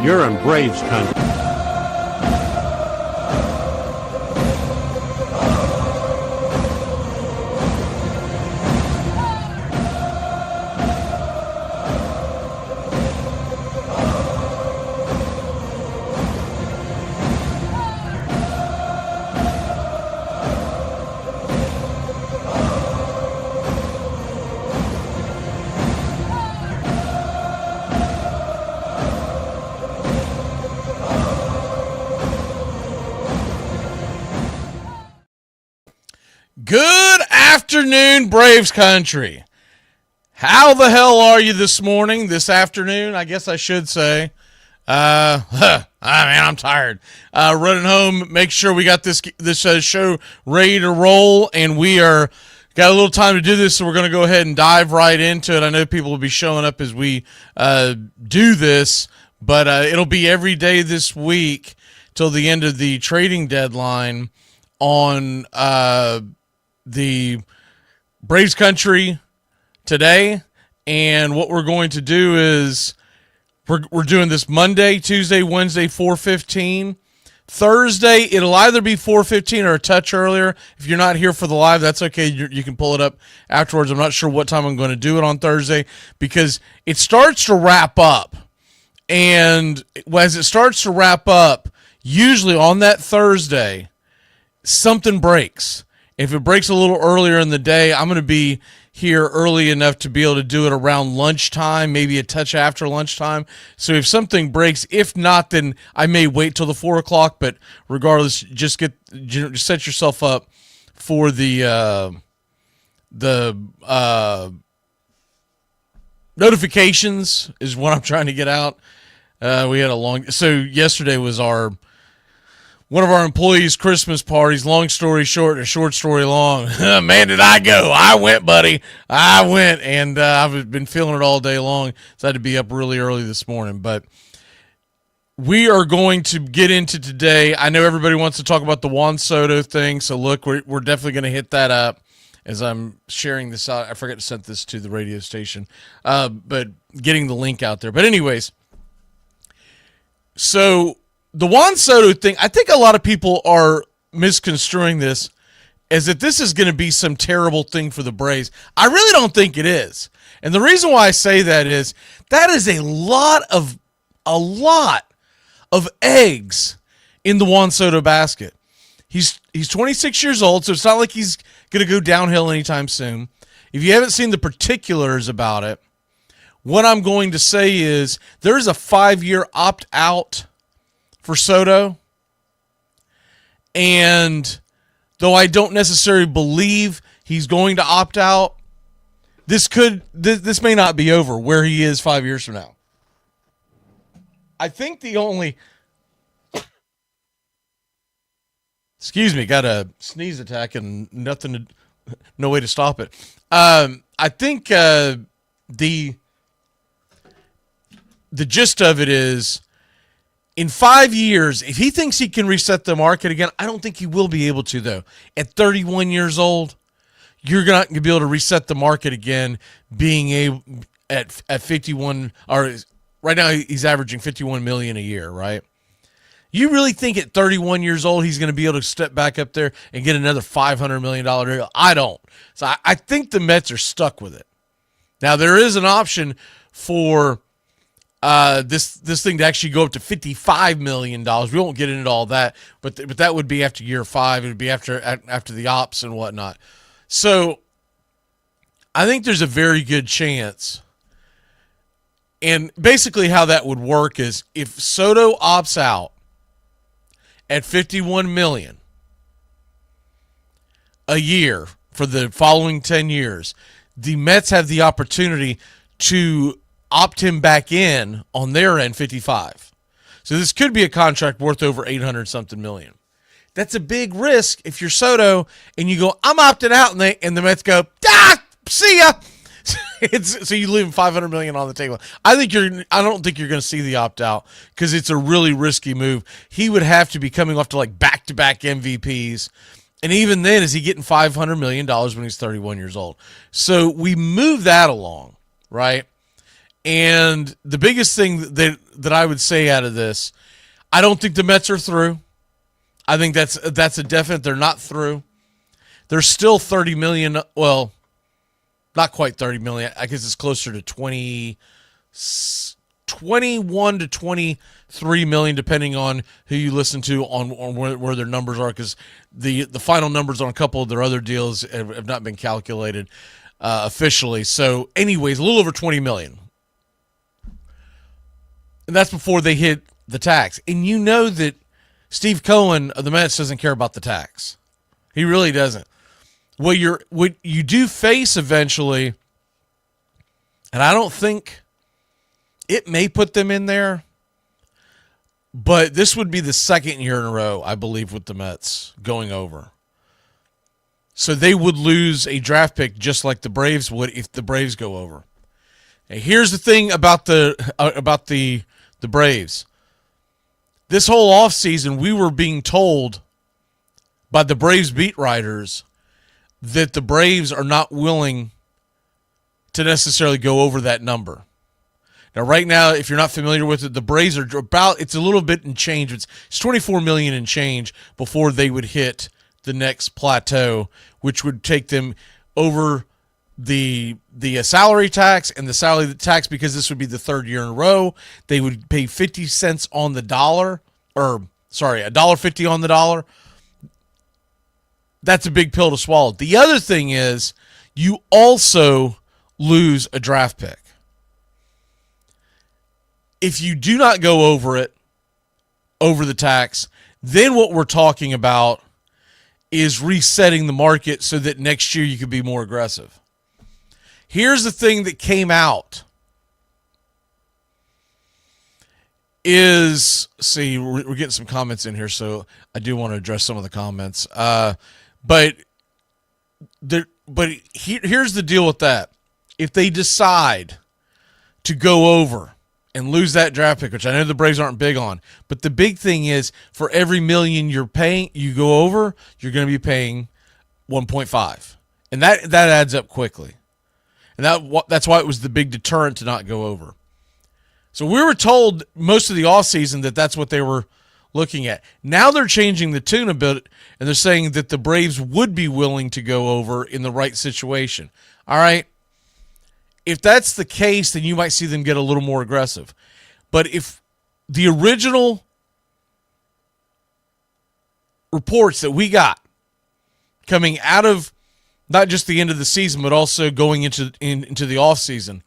You're in Braves country. Good afternoon, Braves country. How the hell are you this morning, this afternoon, I guess I should say. I'm tired. Running home, make sure we got this show ready to roll, and we got a little time to do this, so we're going to go ahead and dive right into it. I know people will be showing up as we do this, but it'll be every day this week till the end of the trading deadline on the Braves country today. And what we're going to do is we're doing this Monday, Tuesday, Wednesday, 4:15. Thursday, it'll either be 4:15 or a touch earlier. If you're not here for the live, that's okay. You can pull it up afterwards. I'm not sure what time I'm going to do it on Thursday because it starts to wrap up. And as it starts to wrap up, usually on that Thursday, something breaks. If it breaks a little earlier in the day, I'm going to be here early enough to be able to do it around lunchtime, maybe a touch after lunchtime. So if something breaks, if not, then I may wait till the 4 o'clock. But regardless, just set yourself up for the notifications is what I'm trying to get out. We had so yesterday was one of our employees' Christmas parties. Long story short and a short story long. Man, did I go. I went, buddy. I went, and I've been feeling it all day long, so I had to be up really early this morning. But we are going to get into today. I know everybody wants to talk about the Juan Soto thing, so look, we're definitely going to hit that up as I'm sharing this out. I forgot to send this to the radio station, but getting the link out there. But anyways, so the Juan Soto thing, I think a lot of people are misconstruing this as that this is going to be some terrible thing for the Braves. I really don't think it is. And the reason why I say that is a lot of eggs in the Juan Soto basket. He's 26 years old, so it's not like he's going to go downhill anytime soon. If you haven't seen the particulars about it, what I'm going to say is there's a 5-year opt-out for Soto. And though I don't necessarily believe he's going to opt out, this may not be over where he is 5 years from now. I think the only... Excuse me, got a sneeze attack and no way to stop it. I think the gist of it is, in 5 years, if he thinks he can reset the market again, I don't think he will be able to, though. At 31 years old, you're not going to be able to reset the market again, being able at 51, or right now he's averaging 51 million a year, right? You really think at 31 years old he's going to be able to step back up there and get another $500 million deal? I don't. So I think the Mets are stuck with it. Now, there is an option for this thing to actually go up to $55 million. We won't get into all that, but that would be after year 5. It would be after the ops and whatnot. So I think there's a very good chance. And basically how that would work is if Soto opts out at $51 million a year for the following 10 years, the Mets have the opportunity to opt him back in on their end, 55. So this could be a contract worth over 800 something million. That's a big risk if you're Soto and you go, I'm opting out, and the Mets go, see ya. So you leave $500 million on the table. I don't think you're going to see the opt out because it's a really risky move. He would have to be coming off to like back-to-back MVPs. And even then, is he getting $500 million when he's 31 years old? So we move that along, right? And the biggest thing that I would say out of this, I don't think the Mets are through. I think that's a definite. They're not through. There's still $30 million. Well, not quite 30 million. I guess it's closer to 21 to 23 million, depending on who you listen to on where their numbers are, because the final numbers on a couple of their other deals have not been calculated officially. So anyways, a little over 20 million. And that's before they hit the tax. And you know that Steve Cohen of the Mets doesn't care about the tax. He really doesn't. What you do face eventually, and I don't think it may put them in there, but this would be the second year in a row, I believe, with the Mets going over. So they would lose a draft pick just like the Braves would if the Braves go over. And here's the thing about the Braves. This whole offseason, we were being told by the Braves beat writers that the Braves are not willing to necessarily go over that number. Now, right now, if you're not familiar with it, the Braves are it's a little bit in change. It's $24 million in change before they would hit the next plateau, which would take them over the salary tax and the salary tax, because this would be the third year in a row. They would pay 50 cents on the dollar, $1.50 on the dollar. That's a big pill to swallow. The other thing is you also lose a draft pick. If you do not go over the tax, then what we're talking about is resetting the market so that next year you could be more aggressive. Here's the thing that came out. see, we're getting some comments in here, so I do want to address some of the comments. But here's the deal with that. If they decide to go over and lose that draft pick, which I know the Braves aren't big on, but the big thing is for every million you go over, you're going to be paying 1.5, and that adds up quickly, and that's why it was the big deterrent to not go over. So we were told most of the offseason that that's what they were looking at. Now they're changing the tune a bit, and they're saying that the Braves would be willing to go over in the right situation. All right. If that's the case, then you might see them get a little more aggressive. But if the original reports that we got coming out of not just the end of the season, but also going into the offseason,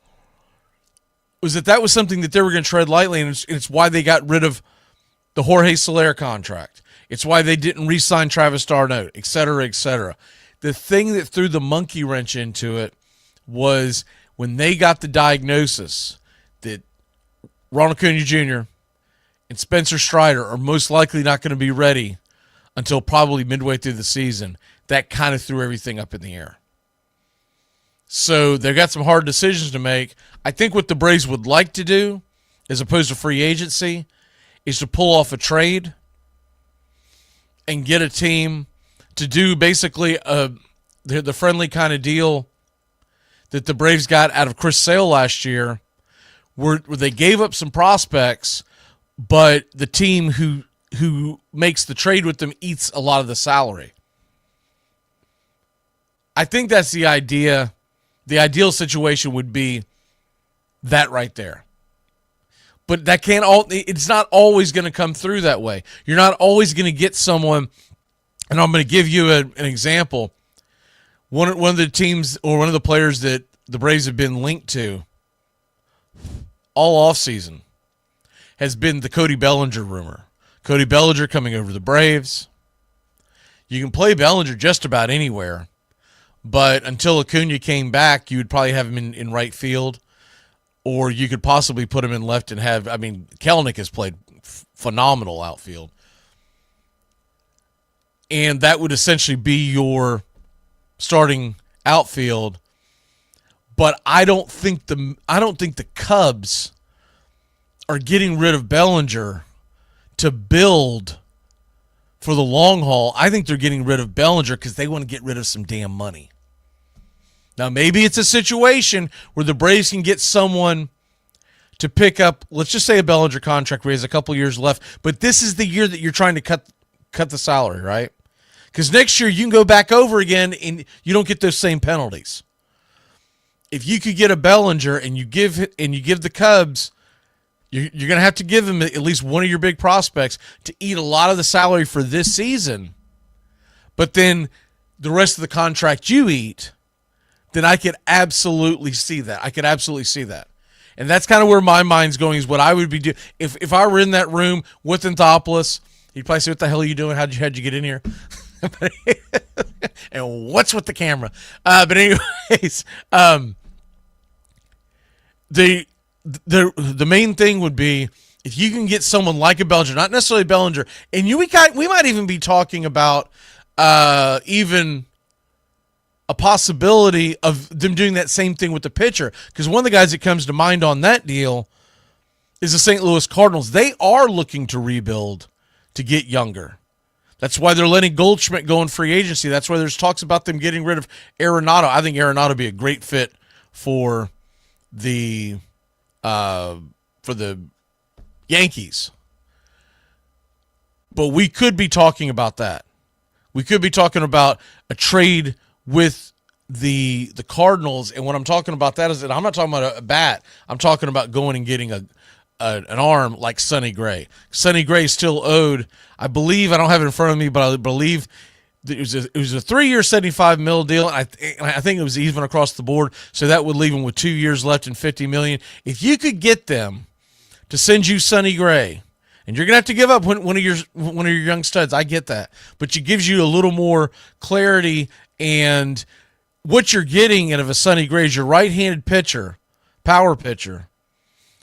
was that was something that they were going to tread lightly, and it's why they got rid of the Jorge Soler contract. It's why they didn't re-sign Travis d'Arnaud, et cetera, et cetera. The thing that threw the monkey wrench into it was when they got the diagnosis that Ronald Acuna Jr. and Spencer Strider are most likely not going to be ready until probably midway through the season. That kind of threw everything up in the air. So they've got some hard decisions to make. I think what the Braves would like to do, as opposed to free agency, is to pull off a trade and get a team to do basically the friendly kind of deal that the Braves got out of Chris Sale last year, where they gave up some prospects, but the team who makes the trade with them eats a lot of the salary. I think that's the idea. The ideal situation would be that right there. But it's not always going to come through that way. You're not always going to get someone, and I'm going to give you an example. One of the teams or one of the players that the Braves have been linked to all offseason has been the Cody Bellinger rumor. Cody Bellinger coming over to the Braves. You can play Bellinger just about anywhere, but until Acuna came back, you would probably have him in right field, or you could possibly put him in left and Kelenic has played phenomenal outfield. And that would essentially be your starting outfield. But I don't think the Cubs are getting rid of Bellinger to build for the long haul. I think they're getting rid of Bellinger because they want to get rid of some damn money. Now, maybe it's a situation where the Braves can get someone to pick up, let's just say a Bellinger contract where he has a couple years left, but this is the year that you're trying to cut the salary, right? Because next year you can go back over again and you don't get those same penalties. If you could get a Bellinger and you give the Cubs, you're going to have to give them at least one of your big prospects to eat a lot of the salary for this season, but then the rest of the contract you eat, then I could absolutely see that. And that's kind of where my mind's going, is what I would be doing. If I were in that room with Anthopoulos, he'd probably say, "What the hell are you doing? How'd you get in here?" And what's with the camera? But anyways, the main thing would be if you can get someone like a Bellinger, not necessarily Bellinger, and we might even be talking about even a possibility of them doing that same thing with the pitcher. Because one of the guys that comes to mind on that deal is the St. Louis Cardinals. They are looking to rebuild to get younger. That's why they're letting Goldschmidt go in free agency. That's why there's talks about them getting rid of Arenado. I think Arenado would be a great fit for the Yankees. But we could be talking about that. We could be talking about a trade with the Cardinals, and when I'm talking about that is that I'm not talking about a bat. I'm talking about going and getting an arm like Sonny Gray. Sonny Gray still owed, I believe, I don't have it in front of me, but I believe it was a 3-year $75 million deal, and I think it was even across the board. So that would leave him with 2 years left and $50 million. If you could get them to send you Sonny Gray, and you're gonna have to give up one of your young studs, I get that, but it gives you a little more clarity. And what you're getting out of a Sonny Gray is your right-handed pitcher, power pitcher,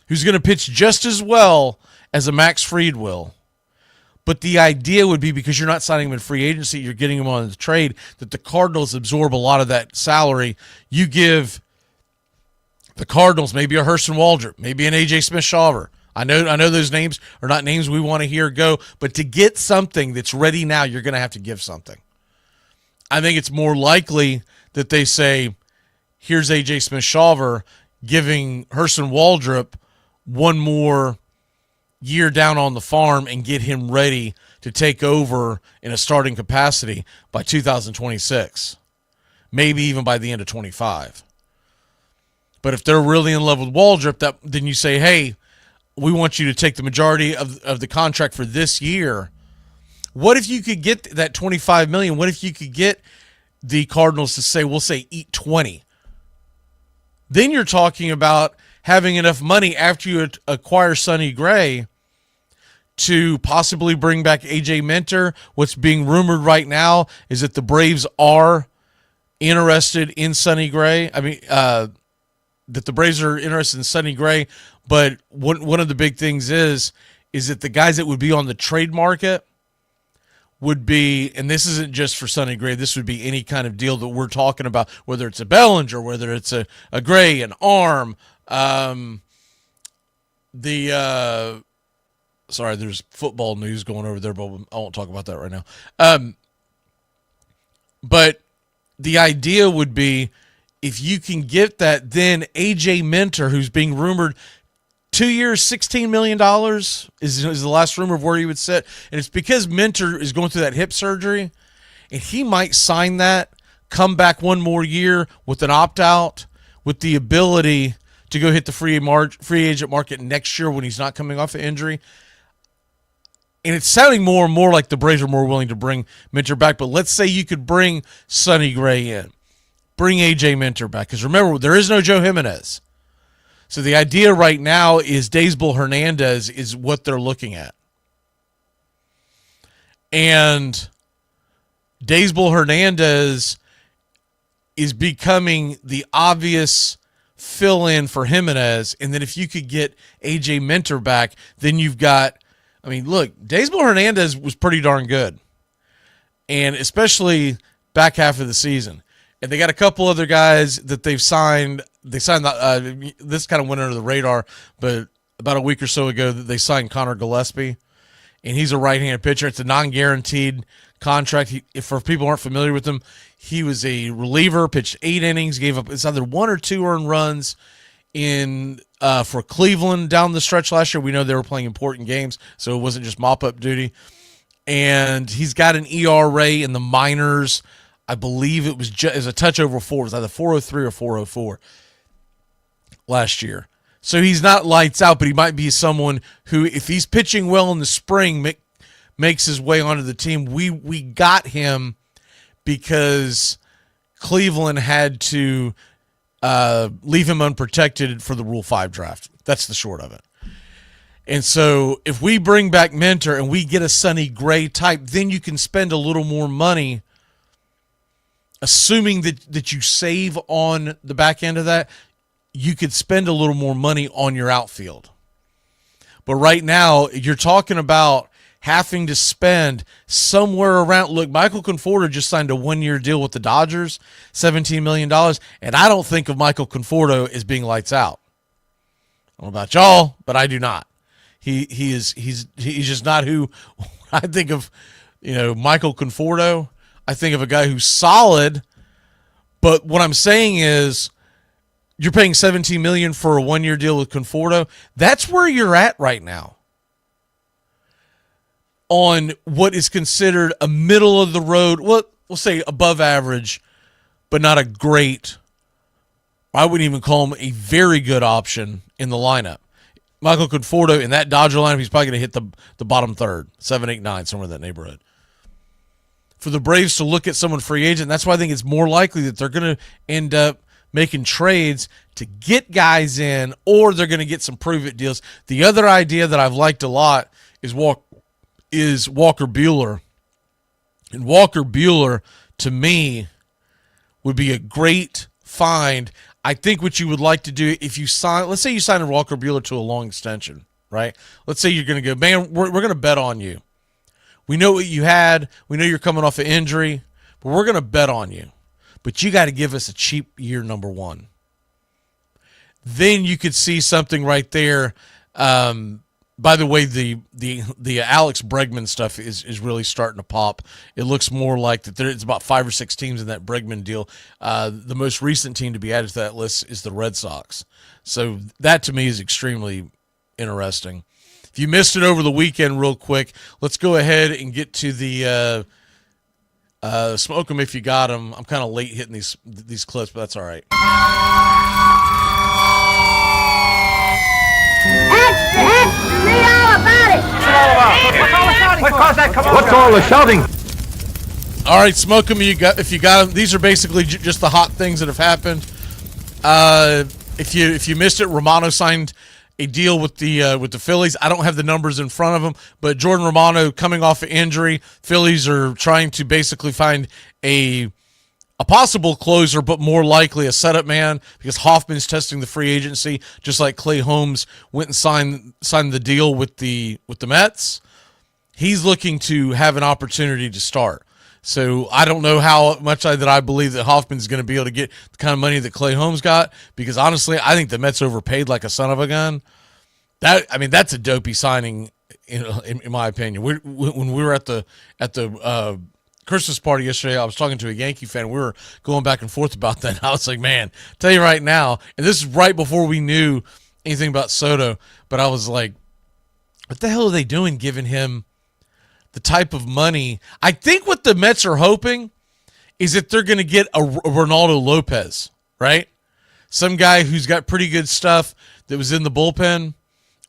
who's going to pitch just as well as a Max Fried will. But the idea would be, because you're not signing him in free agency, you're getting him on the trade, that the Cardinals absorb a lot of that salary. You give the Cardinals maybe a Hurston Waldrop, maybe an A.J. Smith-Shawver. I know those names are not names we want to hear go, but to get something that's ready now, you're going to have to give something. I think it's more likely that they say, here's A.J. Smith-Shawver, giving Hurston Waldrop one more year down on the farm and get him ready to take over in a starting capacity by 2026, maybe even by the end of 25. But if they're really in love with Waldrop, then you say, hey, we want you to take the majority of the contract for this year. What if you could get that $25 million? What if you could get the Cardinals to say, we'll say eat 20? Then you're talking about having enough money after you acquire Sonny Gray to possibly bring back A.J. Minter. What's being rumored right now is that the Braves are interested in Sonny Gray. I mean, that the Braves are interested in Sonny Gray, but one of the big things is that the guys that would be on the trade market would be, and this isn't just for Sonny Gray, this would be any kind of deal that we're talking about, whether it's a Bellinger, whether it's a Gray, an Arm, sorry, there's football news going over there, but I won't talk about that right now. But the idea would be, if you can get that, then A.J. Minter, who's being rumored 2 years, $16 million is the last rumor of where he would sit. And it's because Minter is going through that hip surgery, and he might sign that, come back one more year with an opt-out, with the ability to go hit the free agent market next year when he's not coming off an injury. And it's sounding more and more like the Braves are more willing to bring Minter back. But let's say you could bring Sonny Gray in. Bring A.J. Minter back. Because remember, there is no Joe Jimenez. So the idea right now is Daysbel Hernandez is what they're looking at. And Daysbel Hernandez is becoming the obvious fill-in for Jimenez. And then if you could get A.J. Minter back, then you've got, I mean, look, Daysbel Hernandez was pretty darn good. And especially back half of the season. And they got a couple other guys that they've signed. They signed, this kind of went under the radar, but about a week or so ago, they signed Connor Gillespie. And he's a right-handed pitcher. It's a non-guaranteed contract. For people who aren't familiar with him, he was a reliever, pitched 8 innings, gave up, it's either 1 or 2 earned runs for Cleveland down the stretch last year. We know they were playing important games, so it wasn't just mop-up duty. And he's got an ERA in the minors. I believe it was a touch over 4. It was either 403 or 404 last year. So he's not lights out, but he might be someone who, if he's pitching well in the spring, makes his way onto the team. We got him because Cleveland had to leave him unprotected for the Rule 5 draft. That's the short of it. And so if we bring back Minter and we get a Sonny Gray type, then you can spend a little more money, assuming that you save on the back end of that. You could spend a little more money on your outfield. But right now, you're talking about having to spend somewhere around, look, Michael Conforto just signed a 1-year deal with the Dodgers, $17 million, and I don't think of Michael Conforto as being lights out. I don't know about y'all, but I do not. He's just not who I think of, Michael Conforto. I think of a guy who's solid, but what I'm saying is, you're paying $17 million for a 1-year deal with Conforto. That's where you're at right now on what is considered a middle of the road. Well, we'll say above average, but not a great. I wouldn't even call him a very good option in the lineup. Michael Conforto in that Dodger lineup, he's probably going to hit the bottom third, 7, 8, 9, somewhere in that neighborhood. For the Braves to look at someone free agent, that's why I think it's more likely that they're going to end up making trades to get guys in, or they're going to get some prove-it deals. The other idea that I've liked a lot is Walker Buehler. And Walker Buehler, to me, would be a great find. I think what you would like to do if you sign, let's say you sign a Walker Buehler to a long extension, right? Let's say you're going to go, man, we're going to bet on you. We know what you had. We know you're coming off an injury, but we're going to bet on you. But you got to give us a cheap year number one. Then you could see something right there. By the way, the Alex Bregman stuff is really starting to pop. It looks more like that. It's about 5 or 6 teams in that Bregman deal. The most recent team to be added to that list is the Red Sox. So that to me is extremely interesting. If you missed it over the weekend, real quick, let's go ahead and get to the smoke them if you got them. I'm kind of late hitting these clips, but that's all right. Read all about it. What's all the shouting? All right, smoke them if you got them. These are basically just the hot things that have happened. If you missed it, Romano signed a deal with the Phillies. I don't have the numbers in front of them, but Jordan Romano coming off an injury. Phillies are trying to basically find a possible closer, but more likely a setup man because Hoffman's testing the free agency, just like Clay Holmes went and signed the deal with the Mets. He's looking to have an opportunity to start. So I don't know how much that I believe that Hoffman's going to be able to get the kind of money that Clay Holmes got, because honestly, I think the Mets overpaid like a son of a gun. That's a dopey signing, in my opinion. When we were at the Christmas party yesterday, I was talking to a Yankee fan. We were going back and forth about that. I was like, man, tell you right now, and this is right before we knew anything about Soto, but I was like, what the hell are they doing giving him the type of money? I think what the Mets are hoping is that they're going to get a Ronaldo Lopez, right? Some guy who's got pretty good stuff that was in the bullpen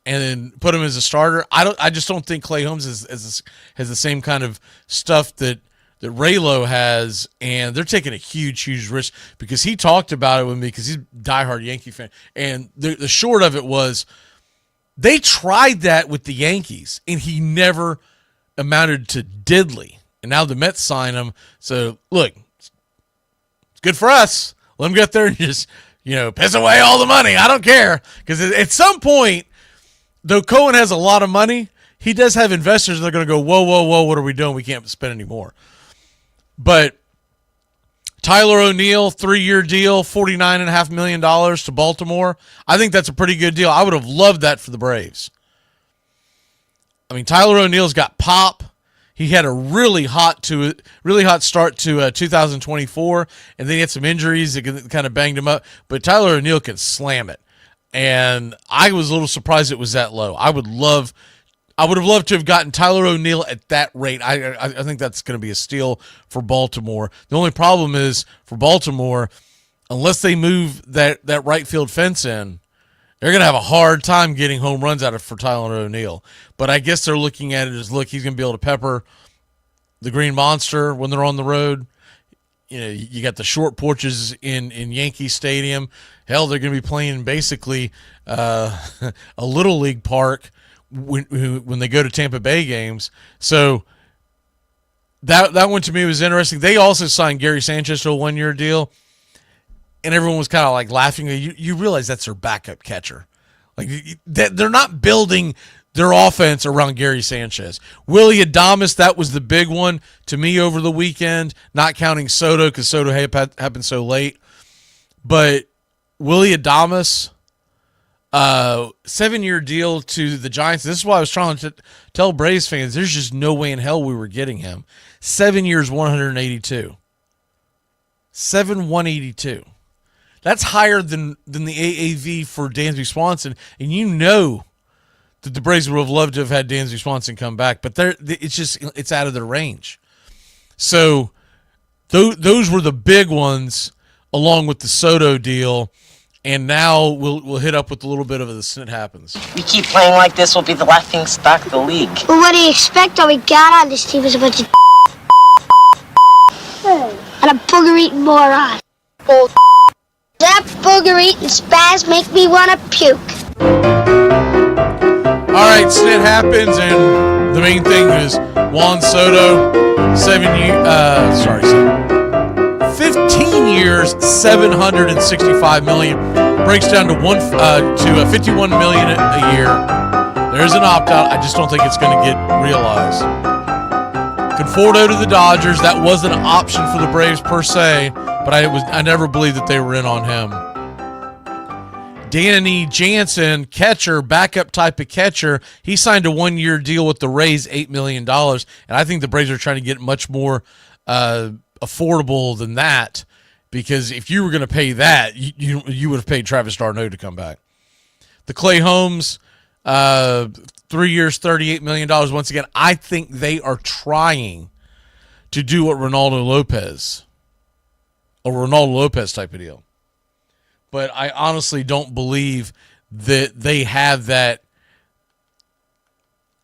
and then put him as a starter. I just don't think Clay Holmes has the same kind of stuff that Raylo has, and they're taking a huge risk because he talked about it with me because he's a diehard Yankee fan. And the short of it was they tried that with the Yankees, and he never amounted to diddly. And now the Mets sign him. So, look, it's good for us. Let him get there and just, piss away all the money. I don't care. Because at some point, though Cohen has a lot of money, he does have investors that are going to go, whoa, what are we doing? We can't spend any more. But Tyler O'Neill, 3-year deal, $49.5 million to Baltimore. I think that's a pretty good deal. I would have loved that for the Braves. Tyler O'Neill's got pop. He had a really hot start to 2024, and then he had some injuries that kind of banged him up. But Tyler O'Neill can slam it, and I was a little surprised it was that low. I would have loved to have gotten Tyler O'Neill at that rate. I think that's going to be a steal for Baltimore. The only problem is for Baltimore, unless they move that right field fence in, they're going to have a hard time getting home runs out of for Tyler O'Neill. But I guess they're looking at it as, look, he's going to be able to pepper the Green Monster when they're on the road. You got the short porches in Yankee Stadium. Hell, they're going to be playing basically a Little League park when they go to Tampa Bay games. So that one to me was interesting. They also signed Gary Sanchez to a 1-year deal, and everyone was kind of like laughing. You realize that's their backup catcher. Like they're not building their offense around Gary Sanchez. Willie Adames, that was the big one to me over the weekend, not counting Soto because Soto happened so late. But Willie Adames, 7-year deal to the Giants. This is why I was trying to tell Braves fans, there's just no way in hell we were getting him. 7 years, 182. 182. That's higher than the AAV for Dansby Swanson, and that the Braves would have loved to have had Dansby Swanson come back, but it's out of their range. So those were the big ones, along with the Soto deal. And now we'll hit up with a little bit of the SNIT Happens. We keep playing like this, we'll be the laughing stock of the league. Well, what do you expect? All we got on this team is a bunch of and a booger-eating moron. Old that booger-eating spaz make me want to puke. All right, SNIT Happens, and the main thing is Juan Soto, 15 years, $765 million, breaks down to $51 million a year. There's an opt-out. I just don't think it's going to get realized. Conforto to the Dodgers. That wasn't an option for the Braves per se, but I never believed that they were in on him. Danny Jansen, catcher, backup type of catcher. He signed a 1-year deal with the Rays, $8 million, and I think the Braves are trying to get much more affordable than that, because if you were going to pay that, you would have paid Travis d'Arnaud to come back. The Clay Holmes, 3 years, $38 million. Once again, I think they are trying to do what Ronaldo Lopez type of deal. But I honestly don't believe that they have that.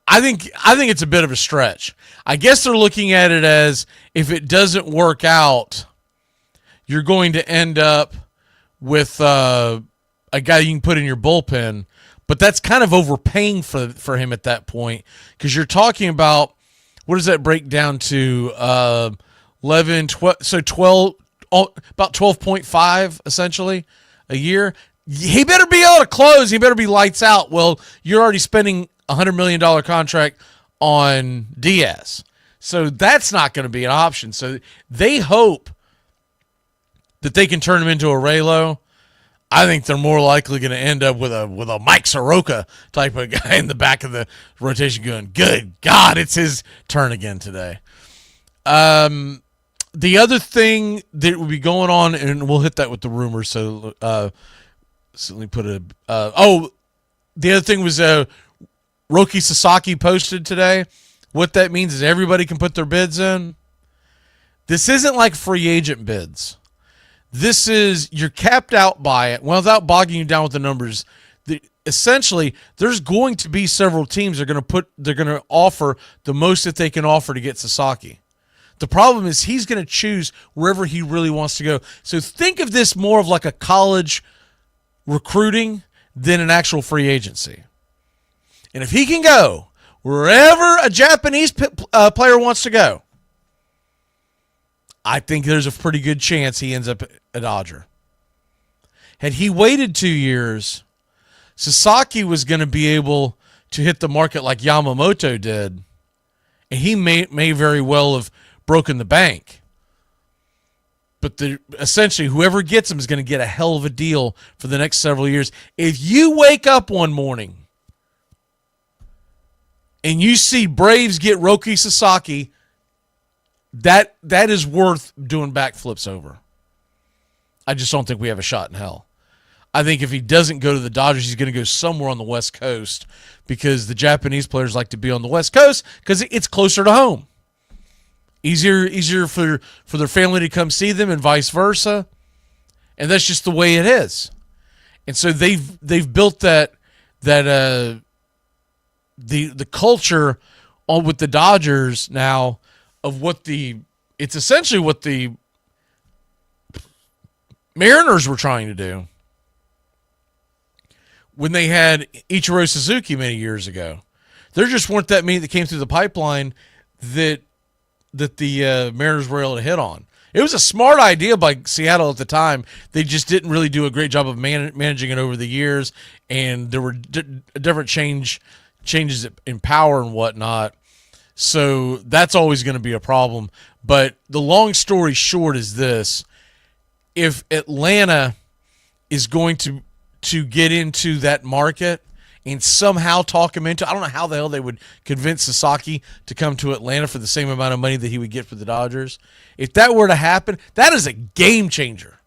I think it's a bit of a stretch. I guess they're looking at it as, if it doesn't work out, you're going to end up with a guy you can put in your bullpen. But that's kind of overpaying for him at that point, because you're talking about, what does that break down to? 11, 12, so 12, about 12.5 essentially a year. He better be able to close. He better be lights out. Well, you're already spending $100 million contract on Diaz, so that's not going to be an option. So they hope that they can turn him into a Raylo. I think they're more likely going to end up with a Mike Soroka type of guy in the back of the rotation going, good God, it's his turn again today. The other thing that will be going on, and we'll hit that with the rumors, so let me put the other thing was Roki Sasaki posted today. What that means is everybody can put their bids in. This isn't like free agent bids. This is, you're capped out by it. Well, without bogging you down with the numbers, essentially, there's going to be several teams that are going to offer the most that they can offer to get Sasaki. The problem is he's going to choose wherever he really wants to go. So think of this more of like a college recruiting than an actual free agency. And if he can go wherever a Japanese player wants to go, I think there's a pretty good chance he ends up a Dodger. Had he waited 2 years, Sasaki was going to be able to hit the market like Yamamoto did, and he may very well have broken the bank. But essentially, whoever gets him is going to get a hell of a deal for the next several years. If you wake up one morning and you see Braves get Roki Sasaki, that is worth doing backflips over. I just don't think we have a shot in hell. I think if he doesn't go to the Dodgers, he's going to go somewhere on the West Coast, because the Japanese players like to be on the West Coast because it's closer to home. Easier for their family to come see them, and vice versa. And that's just the way it is. And so they've built the culture on with the Dodgers now of it's essentially what the Mariners were trying to do when they had Ichiro Suzuki many years ago. There just weren't that many that came through the pipeline that the Mariners were able to hit on. It was a smart idea by Seattle at the time. They just didn't really do a great job of managing it over the years, and there were different changes in power and whatnot. So that's always going to be a problem. But the long story short is this: if Atlanta is going to get into that market and somehow talk him into, I don't know how the hell they would convince Sasaki to come to Atlanta for the same amount of money that he would get for the Dodgers. If that were to happen, that is a game changer.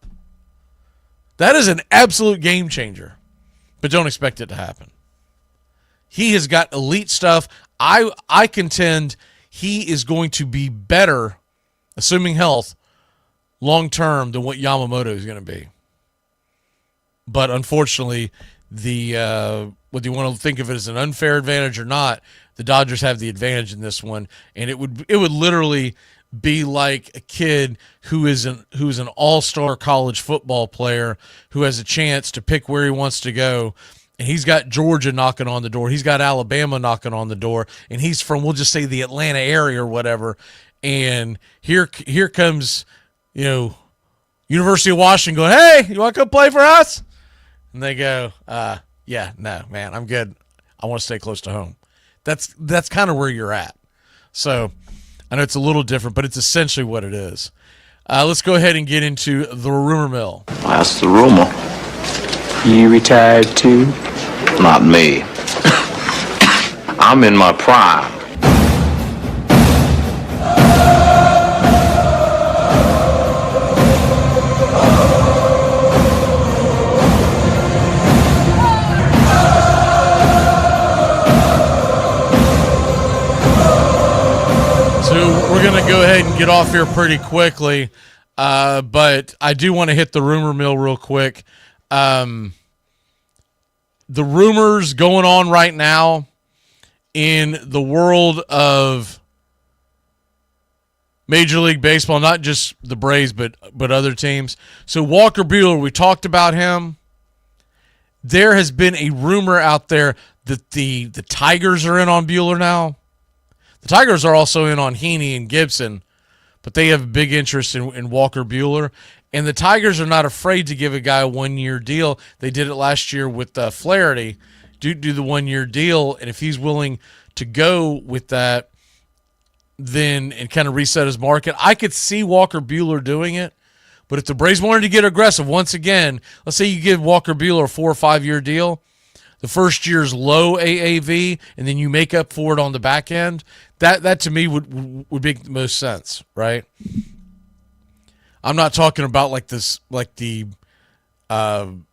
That is an absolute game changer. But don't expect it to happen. He has got elite stuff. I contend he is going to be better, assuming health, long term than what Yamamoto is going to be. But unfortunately, whether you want to think of it as an unfair advantage or not, the Dodgers have the advantage in this one, and it would literally be like a kid who's an all-star college football player who has a chance to pick where he wants to go. And he's got Georgia knocking on the door. He's got Alabama knocking on the door. And he's from, we'll just say, the Atlanta area or whatever. And here comes, University of Washington going, hey, you want to come play for us? And they go, yeah, no, man, I'm good. I want to stay close to home. That's kind of where you're at. So I know it's a little different, but it's essentially what it is. Let's go ahead and get into the rumor mill. That's the rumor. You retired too? Not me. I'm in my prime. We're going to go ahead and get off here pretty quickly, but I do want to hit the rumor mill real quick. The rumors going on right now in the world of Major League Baseball, not just the Braves, but other teams. So Walker Buehler, we talked about him. There has been a rumor out there that the Tigers are in on Buehler now. The Tigers are also in on Heaney and Gibson, but they have a big interest in Walker Buehler. And the Tigers are not afraid to give a guy a one-year deal. They did it last year with Flaherty, do the one-year deal. And if he's willing to go with that, then and kind of reset his market, I could see Walker Buehler doing it. But if the Braves wanted to get aggressive, once again, let's say you give Walker Buehler a 4 or 5 year deal, the first year's low AAV, and then you make up for it on the back end. That to me would make the most sense, right? I'm not talking about like the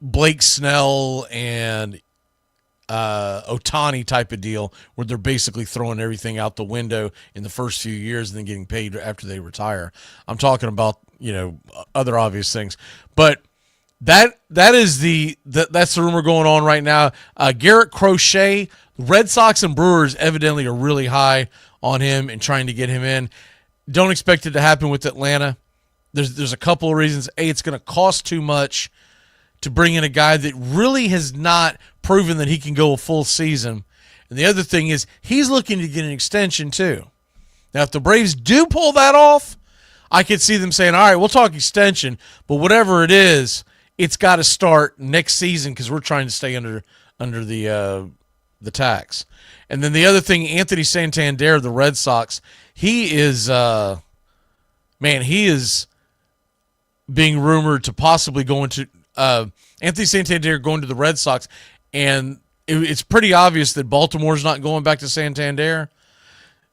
Blake Snell and Ohtani type of deal where they're basically throwing everything out the window in the first few years and then getting paid after they retire. I'm talking about, other obvious things. But that's the rumor going on right now. Garrett Crochet, Red Sox and Brewers evidently are really high on him and trying to get him in. Don't expect it to happen with Atlanta. There's a couple of reasons. A, it's going to cost too much to bring in a guy that really has not proven that he can go a full season. And the other thing is he's looking to get an extension too. Now, if the Braves do pull that off, I could see them saying, all right, we'll talk extension, but whatever it is, it's got to start next season because we're trying to stay under the tax. And then the other thing, Anthony Santander, the Red Sox, he is being rumored to possibly go into Anthony Santander going to the Red Sox, and it's pretty obvious that Baltimore's not going back to Santander.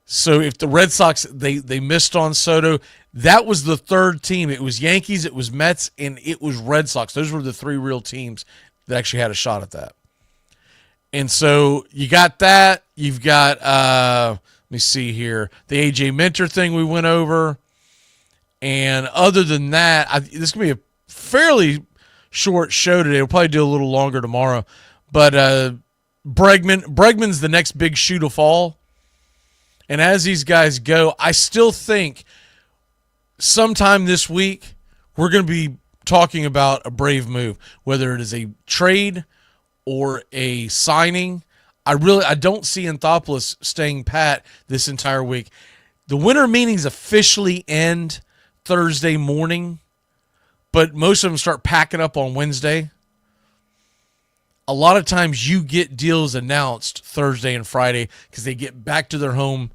So if the Red Sox, they missed on Soto, that was the third team. It was Yankees, it was Mets, and it was Red Sox. Those were the three real teams that actually had a shot at that. And so you got that. You've got, let me see here, the A.J. Minter thing we went over. And other than that, this is going to be a fairly short show today. We'll probably do a little longer tomorrow. But Bregman's the next big shoe to fall. And as these guys go, I still think sometime this week we're going to be talking about a Brave move, whether it is a trade or a signing. I don't see Anthopoulos staying pat this entire week. The winter meetings officially end Thursday morning, but most of them start packing up on Wednesday. A lot of times you get deals announced Thursday and Friday because they get back to their home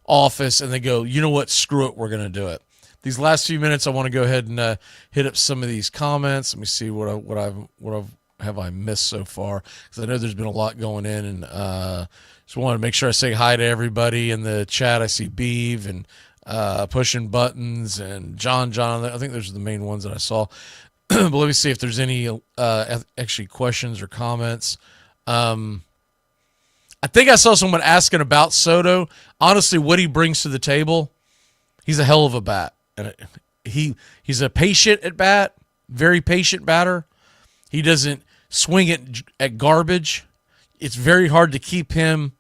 office and they go, you know what, screw it, we're going to do it. These last few minutes, I want to go ahead and hit up some of these comments. Let me see what I missed so far, because I know there's been a lot going in, and just wanted to make sure I say hi to everybody in the chat. I see Beeve and Pushing Buttons and John. I think those are the main ones that I saw. But let me see if there's any actually questions or comments. I think I saw someone asking about Soto. Honestly, what he brings to the table, he's a hell of a bat. And he's a patient at bat, very patient batter. He doesn't swing it at garbage. It's very hard to keep him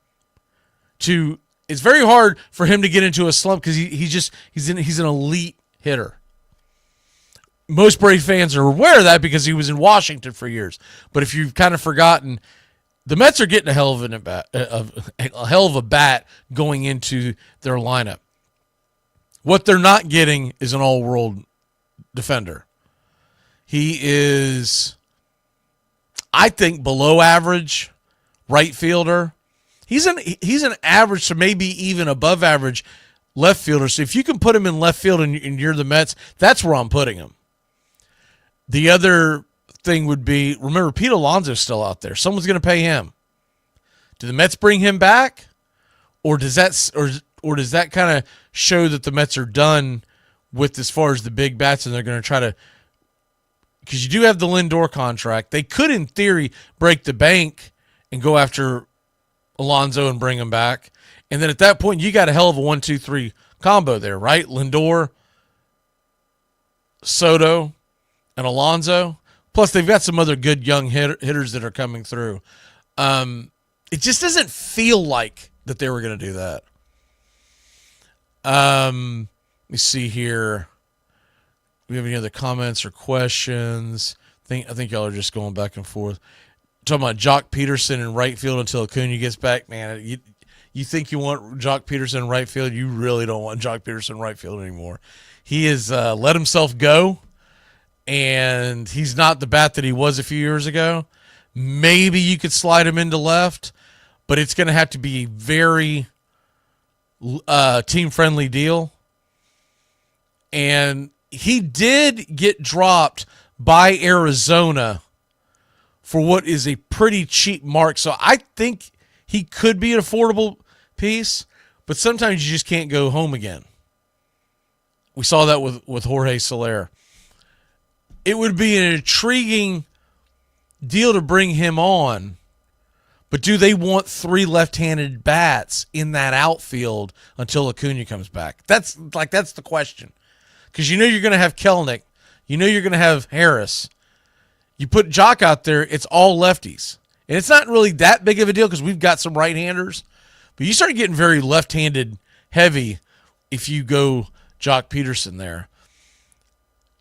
to. It's very hard for him to get into a slump because he's an elite hitter. Most Brave fans are aware of that because he was in Washington for years. But if you've kind of forgotten, the Mets are getting a hell of a bat going into their lineup. What they're not getting is an all-world defender. He is, I think, below average right fielder. He's an average to maybe even above average left fielder. So if you can put him in left field and you're the Mets, that's where I'm putting him. The other thing would be, remember, Pete Alonso's still out there. Someone's going to pay him. Do the Mets bring him back, or does that kind of show that the Mets are done with as far as the big bats, and they're going to try to, because you do have the Lindor contract. They could, in theory, break the bank and go after Alonso and bring him back. And then at that point, you got a hell of a 1-2-3 combo there, right? Lindor, Soto, and Alonso. Plus, they've got some other good young hitters that are coming through. It just doesn't feel like that they were going to do that. Let me see here. Do we have any other comments or questions? I think y'all are just going back and forth. Talking about Jock Peterson in right field until Acuna gets back. Man, you think you want Jock Peterson in right field? You really don't want Jock Peterson in right field anymore. He has let himself go, and he's not the bat that he was a few years ago. Maybe you could slide him into left, but it's going to have to be a very team-friendly deal. And he did get dropped by Arizona for what is a pretty cheap mark. So I think he could be an affordable piece, but sometimes you just can't go home again. We saw that with Jorge Soler. It would be an intriguing deal to bring him on, but do they want 3 left-handed bats in that outfield until Acuna comes back? That's the question. Because you know you're going to have Kelenic. You know you're going to have Harris. You put Jock out there, it's all lefties. And it's not really that big of a deal because we've got some right-handers. But you start getting very left-handed heavy if you go Jock Peterson there.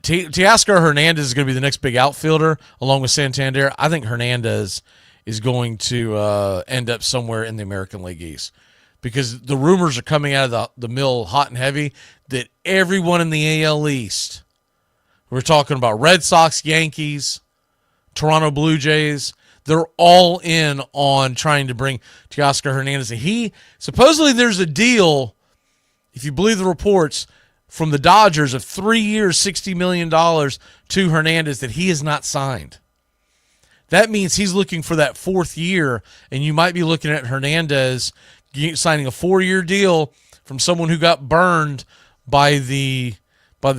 Teoscar Hernandez is going to be the next big outfielder along with Santander. I think Hernandez is going to end up somewhere in the American League East because the rumors are coming out of the mill hot and heavy that everyone in the AL East, we're talking about Red Sox, Yankees, Toronto Blue Jays, they're all in on trying to bring Teoscar Hernandez. And supposedly there's a deal, if you believe the reports, from the Dodgers of 3 years, $60 million to Hernandez that he has not signed. That means he's looking for that 4th year, and you might be looking at Hernandez signing a 4-year deal from someone who got burned by the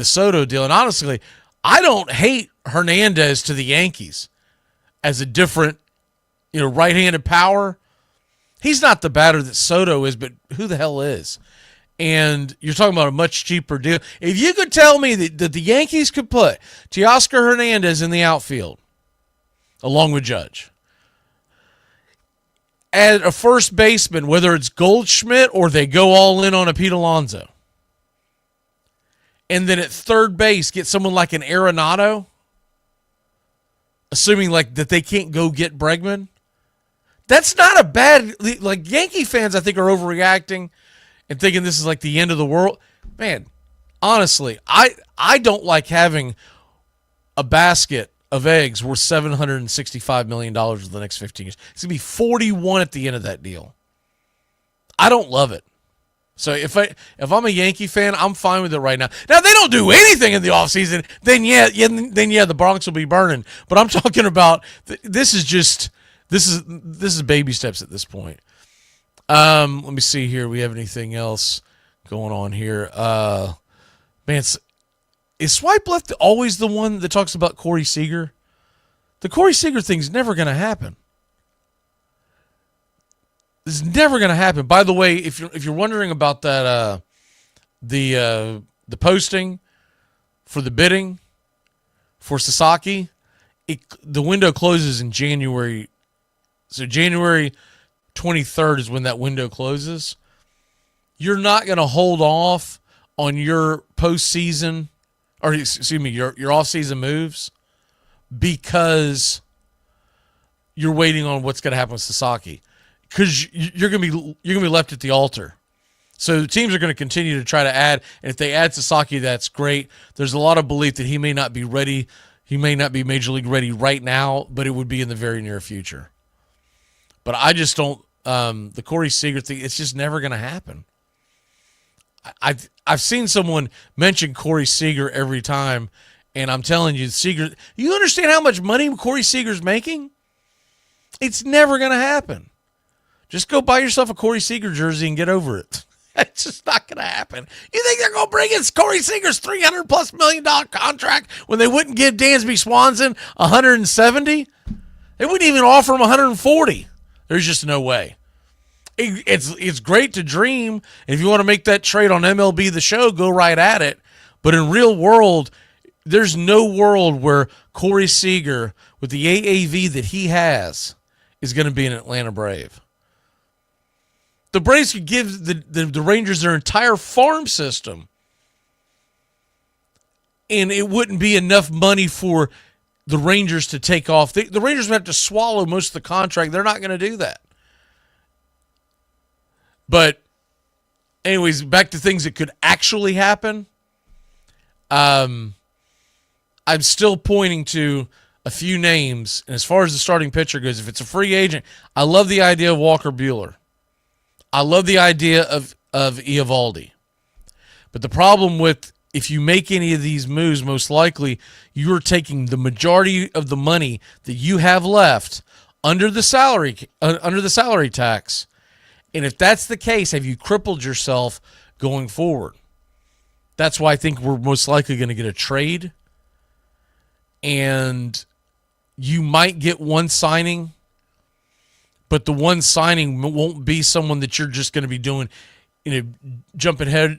Soto deal. And honestly, I don't hate Hernandez to the Yankees as a different, right-handed power. He's not the batter that Soto is, but who the hell is? And you're talking about a much cheaper deal. If you could tell me that the Yankees could put Teoscar Hernandez in the outfield, along with Judge, add a first baseman, whether it's Goldschmidt or they go all in on a Pete Alonso, and then at third base get someone like an Arenado, assuming like that they can't go get Bregman, that's not a bad. Like Yankee fans, I think, are overreacting and thinking this is like the end of the world. Man, honestly, I don't like having a basket of eggs worth $765 million over the next 15 years. It's going to be 41 at the end of that deal. I don't love it. So if I'm a Yankee fan, I'm fine with it right now. Now, if they don't do anything in the offseason, then yeah, the Bronx will be burning. But I'm talking about this is baby steps at this point. Let me see here. We have anything else going on here? Man, is Swipe Left always the one that talks about Corey Seager? The Corey Seager thing's never going to happen. It's never going to happen. By the way, if you're wondering about that, the posting for the bidding for Sasaki, the window closes in January. So January 23rd is when that window closes. You're not going to hold off on your postseason, or excuse me, your off-season moves because you're waiting on what's going to happen with Sasaki, because you're going to be left at the altar. So the teams are going to continue to try to add, and if they add Sasaki, that's great. There's a lot of belief that he may not be ready. He may not be Major League ready right now, but it would be in the very near future. But I just don't. the Corey Seager thing, it's just never going to happen. I've seen someone mention Corey Seager every time, and I'm telling you, Seager, you understand how much money Corey Seager's making? It's never going to happen. Just go buy yourself a Corey Seager jersey and get over it. It's just not going to happen. You think they're going to bring in Corey Seager's $300+ million contract when they wouldn't give Dansby Swanson 170? They wouldn't even offer him 140. There's just no way. It's great to dream. And if you want to make that trade on MLB The Show, go right at it. But in real world, there's no world where Corey Seager, with the AAV that he has, is going to be an Atlanta Brave. The Braves could give the Rangers their entire farm system, and it wouldn't be enough money for the Rangers to take off. The Rangers would have to swallow most of the contract. They're not going to do that. But anyways, back to things that could actually happen. I'm still pointing to a few names. And as far as the starting pitcher goes, if it's a free agent, I love the idea of Walker Buehler. I love the idea of Eovaldi. But the problem with, if you make any of these moves, most likely you're taking the majority of the money that you have left under the salary tax. And if that's the case, have you crippled yourself going forward? That's why I think we're most likely going to get a trade. And you might get one signing, but the one signing won't be someone that you're just going to be doing, jumping head.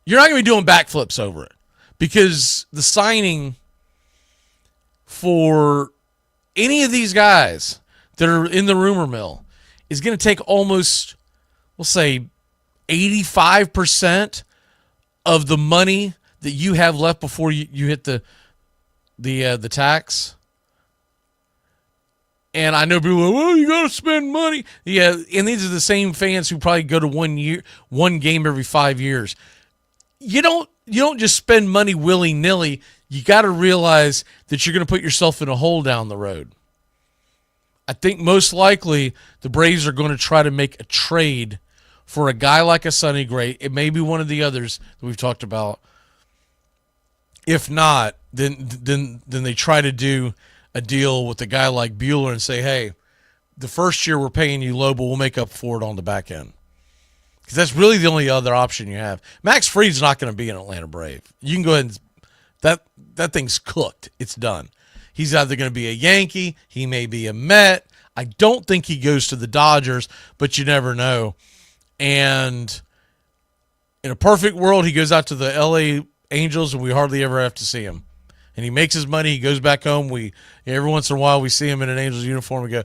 You're not going to be doing backflips over it, because the signing for any of these guys that are in the rumor mill is going to take almost, we'll say, 85% of the money that you have left before you hit the tax. And I know people are, well, you got to spend money. Yeah, and these are the same fans who probably go to one game every 5 years. You don't just spend money willy-nilly. You got to realize that you're going to put yourself in a hole down the road. I think most likely the Braves are going to try to make a trade for a guy like a Sonny Gray. It may be one of the others that we've talked about. If not, then they try to do a deal with a guy like Buehler and say, hey, the first year we're paying you low, but we'll make up for it on the back end. Because that's really the only other option you have. Max Fried's not going to be an Atlanta Brave. You can go ahead and that thing's cooked. It's done. He's either going to be a Yankee, he may be a Met. I don't think he goes to the Dodgers, but you never know. And in a perfect world, he goes out to the LA Angels and we hardly ever have to see him. And he makes his money, he goes back home. Every once in a while we see him in an Angels uniform and go,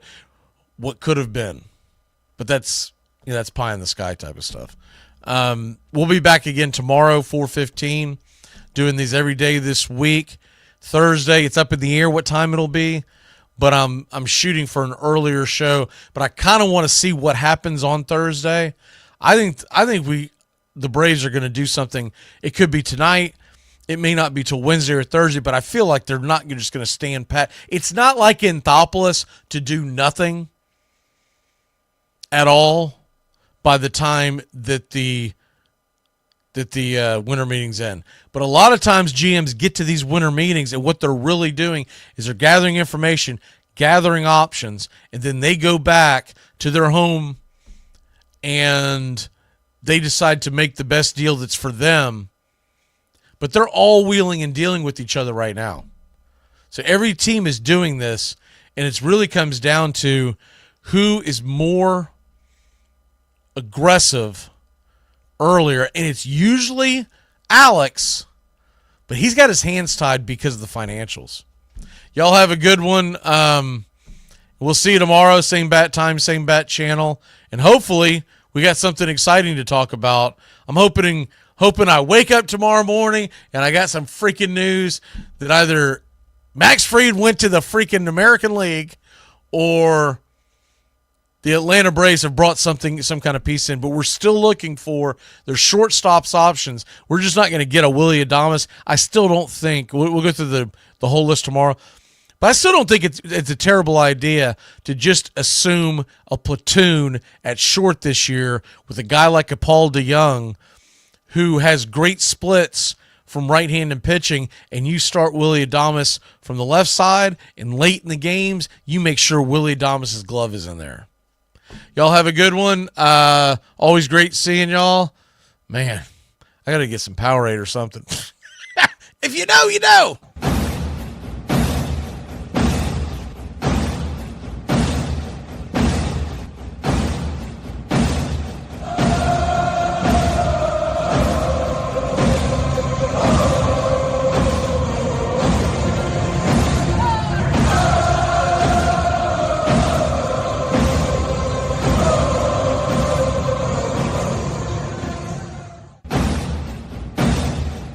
what could have been? But that's pie in the sky type of stuff. We'll be back again tomorrow, 4:15, doing these every day this week. Thursday, it's up in the air what time it'll be, but I'm shooting for an earlier show. But I kind of want to see what happens on Thursday. I think the Braves are going to do something. It could be tonight. It may not be till Wednesday or Thursday, but I feel like they're not just going to stand pat. It's not like Anthopoulos to do nothing at all by the time that the winter meetings end. But a lot of times GMs get to these winter meetings, and what they're really doing is they're gathering information, gathering options, and then they go back to their home and they decide to make the best deal that's for them. But they're all wheeling and dealing with each other right now. So every team is doing this, and it really comes down to who is more aggressive earlier, and it's usually Alex, but he's got his hands tied because of the financials. Y'all have a good one. We'll see you tomorrow, same bat time, same bat channel, and hopefully we got something exciting to talk about. I'm hoping I wake up tomorrow morning and I got some freaking news that either Max Fried went to the freaking American League or the Atlanta Braves have brought some kind of piece in, but we're still looking for their shortstops options. We're just not going to get a Willy Adames. I still don't think we'll go through the whole list tomorrow, But I still don't think it's a terrible idea to just assume a platoon at short this year with a guy like a Paul DeYoung who has great splits from right-handed pitching, and you start Willy Adames from the left side, and late in the games, you make sure Willy Adames' glove is in there. Y'all have a good one. Always great seeing y'all. Man, I got to get some Powerade or something. If you know, you know.